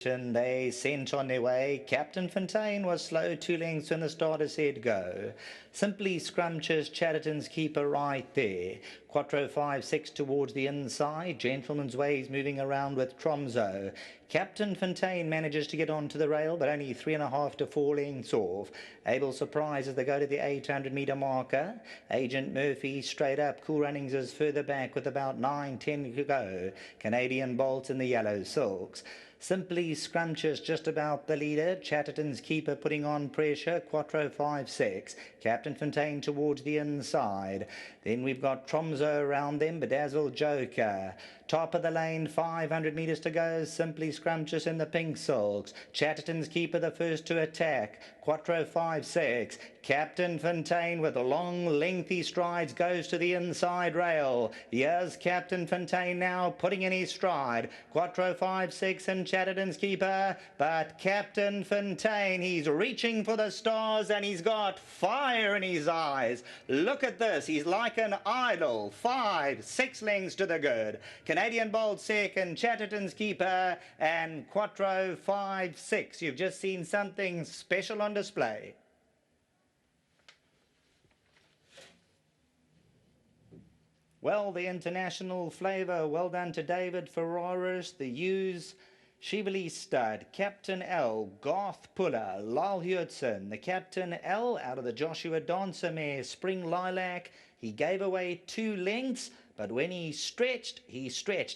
They sent on their way. Captain Fontaine was slow 2 lengths when the starter said go. Simply Scrumptious, Chatterton's keeper right there. Quattro 5-6 towards the inside. Gentleman's Ways moving around with Tromso. Captain Fontaine manages to get onto the rail, but only 3.5 to 4 lengths off. Able Surprise as they go to the 800-metre marker. Agent Murphy straight up. Cool Runnings is further back with about 9-10 to go. Canadian Bolt in the yellow silks. Simply Scrumptious just about the leader. Chatterton's keeper putting on pressure. Quattro 5-6. Captain Fontaine towards the inside. Then we've got Tromso around them. Bedazzled Joker. Top of the lane, 500 metres to go. Simply Scrumptious in the pink silks. Chatterton's keeper the first to attack. Quattro 5-6. Captain Fontaine with long lengthy strides goes to the inside rail. Here's Captain Fontaine now putting in his stride. Quattro 5-6 and Chatterton's keeper. But Captain Fontaine, he's reaching for the stars and he's got fire in his eyes. Look at this. He's like an idol. 5-6 lengths to the good. Canadian Bolt second, Chatterton's keeper, and Quattro 5-6. You've just seen something special on display. Well, the international flavour. Well done to David Ferraris, the Hughes, Shively Stud, Captain L, Garth Puller, Lyle Hudson, the Captain L out of the Joshua Dancer mare, Spring Lilac. He gave away 2 lengths, but when he stretched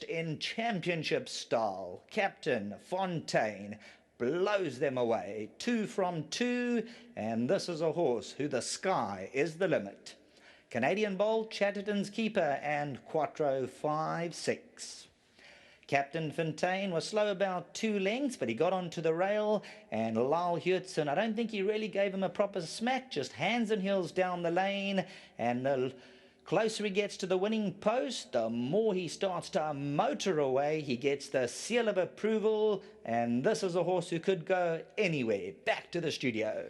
in championship style. Captain Fontaine blows them away. 2 from 2, and this is a horse who the sky is the limit. Canadian Bolt, Chatterton's keeper, and Quattro 5-6. Captain Fontaine was slow about 2 lengths, but he got onto the rail, and Lyle Hudson, I don't think he really gave him a proper smack, just hands and heels down the lane, and the closer he gets to the winning post, the more he starts to motor away. He gets the seal of approval, and this is a horse who could go anywhere. Back to the studio.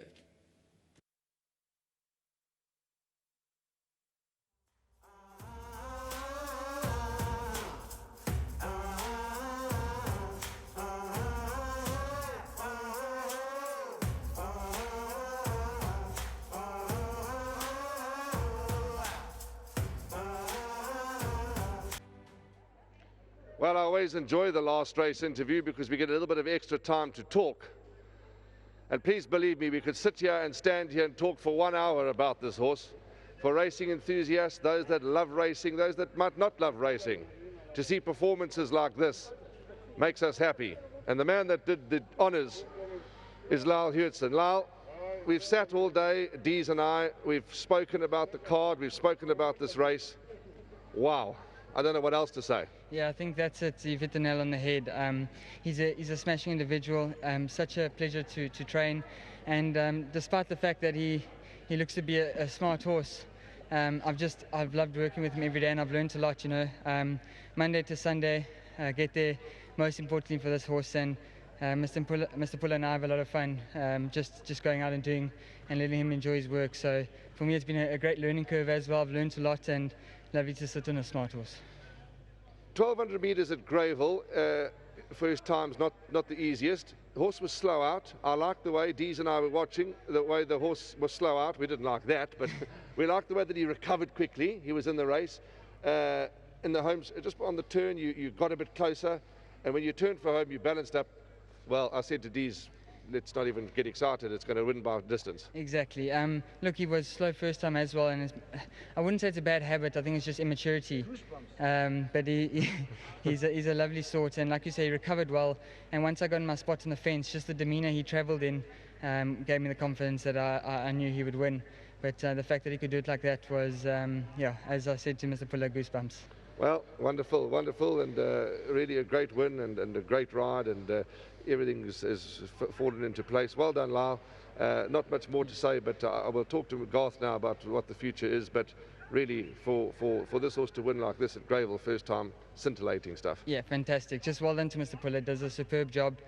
Well, I always enjoy the last race interview because we get a little bit of extra time to talk. And please believe me, we could sit here and stand here and talk for 1 hour about this horse. For racing enthusiasts, those that love racing, those that might not love racing, to see performances like this makes us happy. And the man that did the honours is Lyle Hudson. Lyle, we've sat all day, Dees and I, we've spoken about the card, we've spoken about this race. Wow. I don't know what else to say. Yeah, I think that's it. You've hit the nail on the head. He's a smashing individual. Such a pleasure to train, and despite the fact that he looks to be a smart horse, I've loved working with him every day, and I've learned a lot. You know, Monday to Sunday, get there. Most importantly for this horse, and Mr. Puller and I have a lot of fun, just going out and doing and letting him enjoy his work. So for me, it's been a great learning curve as well. I've learned a lot, and lovely to sit on a smart horse. 1,200 metres at Greyville, first time's not the easiest. The horse was slow out. I liked the way Dees and I were watching, the way the horse was slow out. We didn't like that, but we liked the way that he recovered quickly. He was in the race. In the homes, just on the turn, you got a bit closer, and when you turned for home, you balanced up. Well, I said to Dees, let's not even get excited, it's going to win by distance. Exactly. Look, he was slow first time as well, and I wouldn't say it's a bad habit. I think it's just immaturity. But he's a lovely sort, and like you say, he recovered well. And once I got in my spot on the fence, just the demeanour he travelled in gave me the confidence that I knew he would win. But the fact that he could do it like that was, yeah, as I said to Mr. Puller, goosebumps. Well, wonderful, wonderful, and really a great win and a great ride, and everything has fallen into place. Well done, Lyle. Not much more to say, but I will talk to Garth now about what the future is. But really, for this horse to win like this at Greyville, first time, scintillating stuff. Yeah, fantastic. Just well done to Mr. Puller. Does a superb job,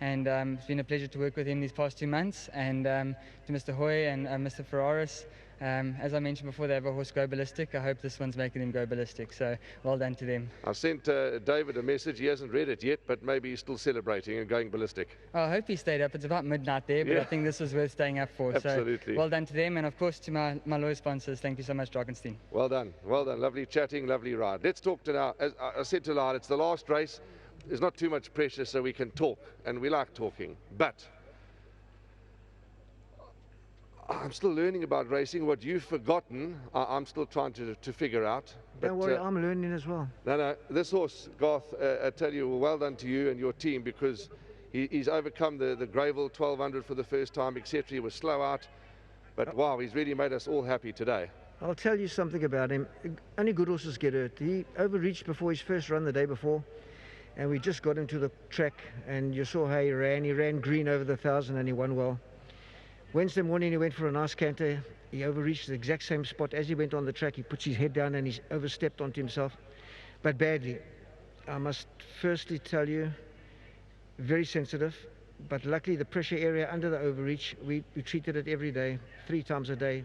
and it's been a pleasure to work with him these past 2 months. And to Mr. Hoy and Mr. Ferraris, As I mentioned before, they have a horse go ballistic. I hope this one's making them go ballistic. So well done to them. I sent David a message. He hasn't read it yet, but maybe he's still celebrating and going ballistic. I hope he stayed up. It's about midnight there, but Yeah. I think this was worth staying up for. Absolutely. So well done to them, and of course to my loyal sponsors. Thank you so much, Drakenstein. Well done, well done. Lovely chatting, lovely ride. Let's talk to now. As I said to Lyle, it's the last race. There's not too much pressure, so we can talk, and we like talking. But I'm still learning about racing. What you've forgotten, I'm still trying to figure out. But, Don't worry, I'm learning as well. No, this horse, Garth, I tell you, well done to you and your team, because he's overcome the Greyville 1200 for the first time, etc. He was slow out, but wow, he's really made us all happy today. I'll tell you something about him. Only good horses get hurt. He overreached before his first run the day before, and we just got him to the track, and you saw how he ran. He ran green over the 1,000 and he won well. Wednesday morning he went for a nice canter. He overreached the exact same spot. As he went on the track, he puts his head down and he's overstepped onto himself, but badly. I must firstly tell you, very sensitive, but luckily the pressure area under the overreach, we treated it every day, 3 times a day.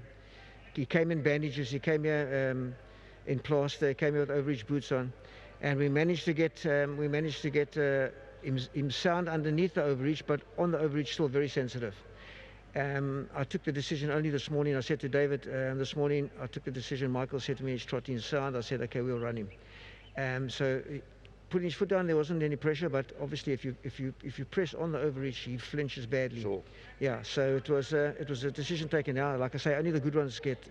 He came in bandages, he came here in plaster, he came here with overreach boots on, and we managed to get him sound underneath the overreach, but on the overreach still very sensitive. I took the decision only this morning. I said to David this morning, I took the decision. Michael said to me he's trotting sound. I said, okay, we'll run him. So putting his foot down, there wasn't any pressure, but obviously if you press on the overreach, he flinches badly. Sure. Yeah, so it was a decision taken now. Like I say, only the good ones get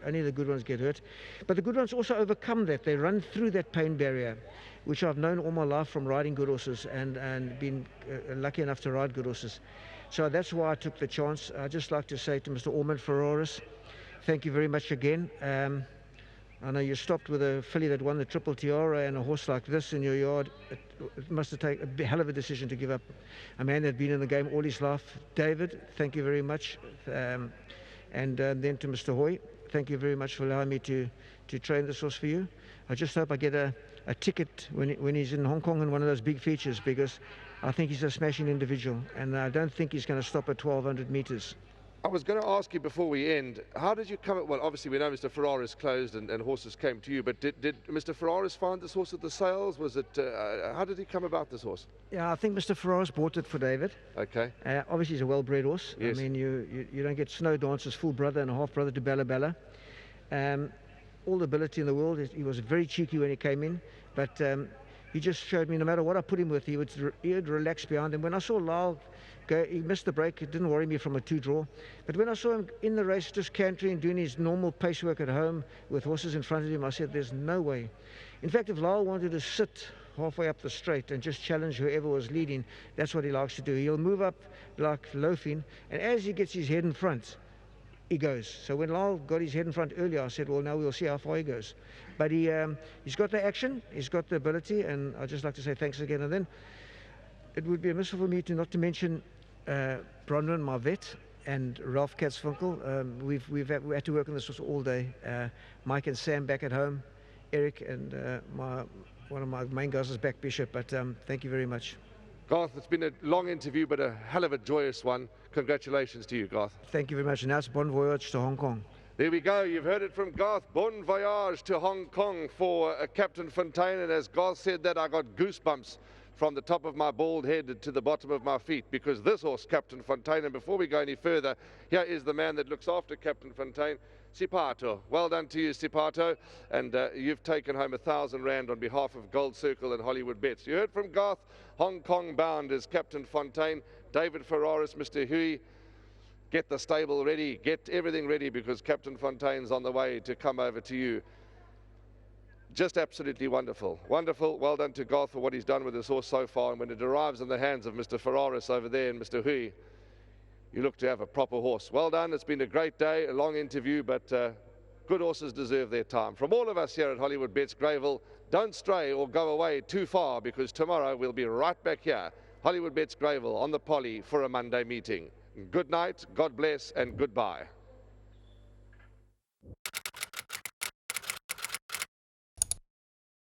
hurt, but the good ones also overcome that. They run through that pain barrier, which I've known all my life from riding good horses and been lucky enough to ride good horses. So that's why I took the chance. I'd just like to say to Mr. Ormond Ferraris, thank you very much again. I know you stopped with a filly that won the Triple Tiara and a horse like this in your yard. It must have taken a hell of a decision to give up a man that had been in the game all his life. David, thank you very much. And then to Mr. Hoy, thank you very much for allowing me to train this horse for you. I just hope I get a ticket when he's in Hong Kong in one of those big features, because I think he's a smashing individual, and I don't think he's going to stop at 1,200 meters. I was going to ask you before we end, how did you come at, well, obviously we know Mr. Ferraris closed and horses came to you, but did Mr. Ferraris find this horse at the sales? Was it, how did he come about this horse? Yeah, I think Mr. Ferraris bought it for David. Okay. Obviously he's a well-bred horse. Yes. I mean, you don't get Snow Dancer's full brother and a half brother to Bella Bella. All the ability in the world. He was very cheeky when he came in, but he just showed me no matter what I put him with, he would relax behind him. When I saw Lyle go, he missed the break. It didn't worry me from a 2-draw. But when I saw him in the race, just cantering, doing his normal pace work at home with horses in front of him, I said, there's no way. In fact, if Lyle wanted to sit halfway up the straight and just challenge whoever was leading, that's what he likes to do. He'll move up like loafing, and as he gets his head in front, he goes. So when Lyle got his head in front earlier, I said, well, now we'll see how far he goes. But he's got the action, he's got the ability, and I'd just like to say thanks again. And then it would be a miss for me not to mention Bronwyn, my vet, and Ralph Katzfunkel. We had to work on this all day. Mike and Sam back at home, Eric and one of my main guys is back, Bishop. But thank you very much. Garth, it's been a long interview, but a hell of a joyous one. Congratulations to you, Garth. Thank you very much. And now it's bon voyage to Hong Kong. There we go. You've heard it from Garth. Bon voyage to Hong Kong for Captain Fontaine. And as Garth said that, I got goosebumps from the top of my bald head to the bottom of my feet, because this horse, Captain Fontaine, and before we go any further, here is the man that looks after Captain Fontaine, Sipato. Well done to you, Sipato, and you've taken home R1,000 on behalf of Gold Circle and Hollywoodbets. You heard from Garth. Hong Kong bound is Captain Fontaine. David Ferraris, Mr. Hui, get the stable ready, get everything ready, because Captain Fontaine's on the way to come over to you. Just absolutely wonderful. Wonderful. Well done to Garth for what he's done with this horse so far, and when it arrives in the hands of Mr. Ferraris over there and Mr. Hui, you look to have a proper horse. Well done. It's been a great day, a long interview, but good horses deserve their time. From all of us here at Hollywoodbets Greyville, don't stray or go away too far, because tomorrow we'll be right back here, Hollywoodbets Greyville, on the Poly for a Monday meeting. Good night, God bless, and goodbye.